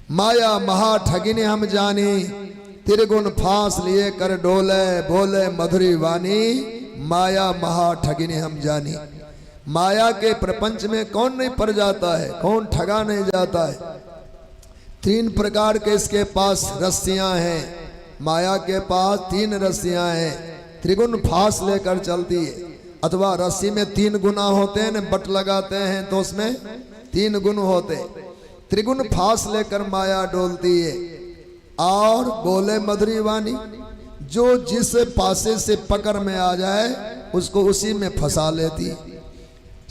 माया महा ठगिनी हम जानी, त्रिगुण फांस लिए कर डोले, बोले मधुरी वाणी, माया महा ठगिनी हम जानी। माया के प्रपंच में कौन नहीं पड़ जाता है, कौन ठगा नहीं जाता है। तीन प्रकार के इसके पास रस्सियां हैं, माया के पास तीन रस्सियां हैं। त्रिगुण फांस लेकर चलती है, अथवा रस्सी में तीन गुना होते हैं, बट लगाते हैं तो उसमें तीन गुण होते। त्रिगुण फांस लेकर माया डोलती है। और बोले मधुरी वाणी, जो जिस पासे से पकड़ में आ जाए उसको उसी में फंसा लेती।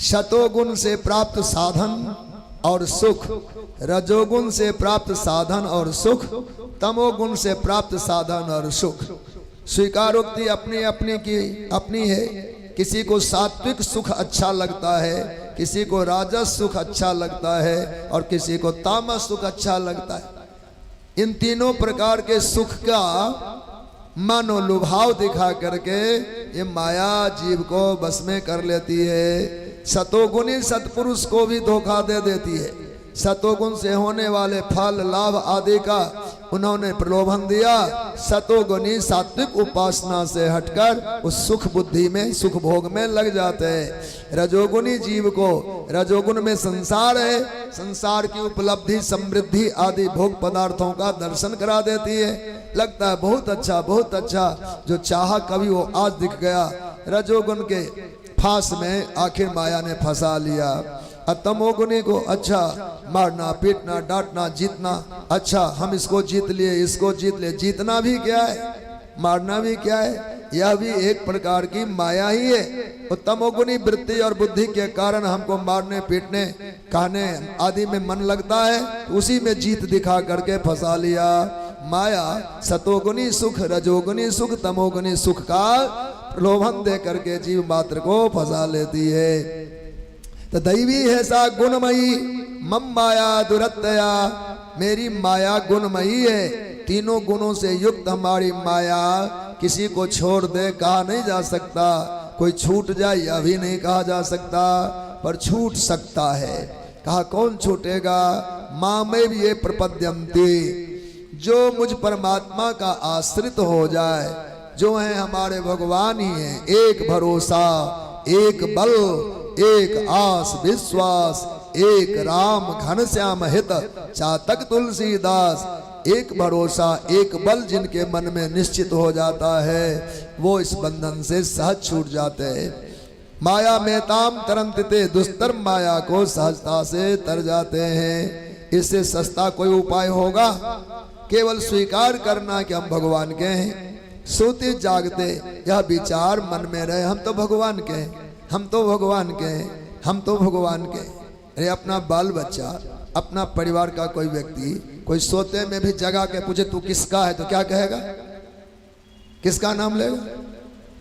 शतोगुण से प्राप्त साधन और सुख, रजोगुण से प्राप्त साधन और सुख, तमोगुण से प्राप्त साधन और सुख। स्वीकारोक्ति अपनी अपनी की अपनी है। किसी को सात्विक सुख अच्छा लगता है, किसी को राजस सुख अच्छा लगता है, और किसी को तामस सुख अच्छा लगता है। इन तीनों प्रकार के सुख का मनोलुभाव दिखा करके ये माया जीव को बस में कर लेती है। सतोगुणी सतपुरुष को भी धोखा दे देती है। सतोगुण से होने वाले फल लाभ आदि का उन्होंने प्रलोभन दिया। सतोगुणी सात्विक उपासना से हटकर उस सुख बुद्धि में, सुख भोग में लग जाते हैं। रजोगुणी जीव को रजोगुण में संसार है, संसार की उपलब्धि समृद्धि आदि भोग पदार्थों का दर्शन करा देती है। लगता है बहुत अच्छा बहुत अच्छा, जो चाहा कभी वो आज दिख गया। रजोगुण के फांस में आखिर माया ने फंसा लिया। तमोगुणी को अच्छा मारना पीटना डांटना जीतना, अच्छा हम इसको जीत लिए इसको जीत लिए। जीतना भी क्या है, मारना भी क्या है, यह भी एक प्रकार की माया ही है। तो तमोगुणी वृत्ति और बुद्धि के कारण हमको मारने पीटने कहने आदि में मन लगता है, उसी में जीत दिखा करके फंसा लिया। माया सतोगुणी सुख रजोगुणी सुख तमोगुणी सुख का प्रलोभन दे करके जीव मात्र को फंसा लेती है। तो दैवी है सा गुणमयी मम माया दुरत्तया, मेरी माया गुणमयी है। तीनों गुणों से युक्त हमारी माया किसी को छोड़ दे कहा नहीं जा सकता, कोई छूट जाए यह भी नहीं कहा जा सकता, पर छूट सकता है। कहा कौन छूटेगा, माँ में भी ये प्रपद्यन्ति, जो मुझ परमात्मा का आश्रित हो जाए, जो है हमारे भगवान ही है। एक भरोसा एक बल एक आस विश्वास, एक राम घनश्याम हित चातक तुलसीदास। एक भरोसा एक बल जिनके मन में निश्चित हो जाता है, वो इस बंधन से सहज छूट जाते हैं। माया में ताम तरंतते, दुस्तर माया को सहजता से तर जाते हैं। इससे सस्ता कोई उपाय होगा, केवल स्वीकार करना कि हम भगवान के हैं। सोते जागते यह विचार मन में रहे, हम तो भगवान के हैं, हम तो भगवान के हैं, हम तो भगवान के। अरे अपना बाल बच्चा अपना परिवार का कोई व्यक्ति कोई सोते में भी जगा के पूछे तू किसका है, तो क्या कहेगा, किसका नाम लेगा।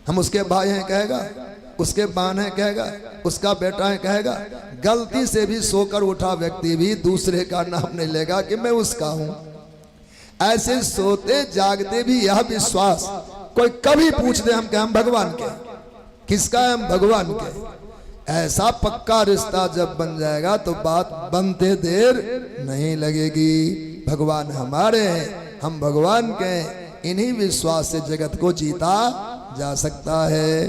हम उसके भाई हैं कहेगा, उसके बहन है कहेगा, उसका बेटा है कहेगा। गलती से भी सोकर उठा व्यक्ति भी दूसरे का नाम नहीं लेगा कि मैं उसका हूं। ऐसे सोते जागते भी यह विश्वास, कोई कभी पूछ दे हम भगवान के, किसका है, हम भगवान के। ऐसा पक्का रिश्ता जब बन जाएगा तो बात बनते देर नहीं लगेगी। भगवान हमारे हैं, हम भगवान के हैं। इन्हीं विश्वास से जगत को जीता जा सकता है।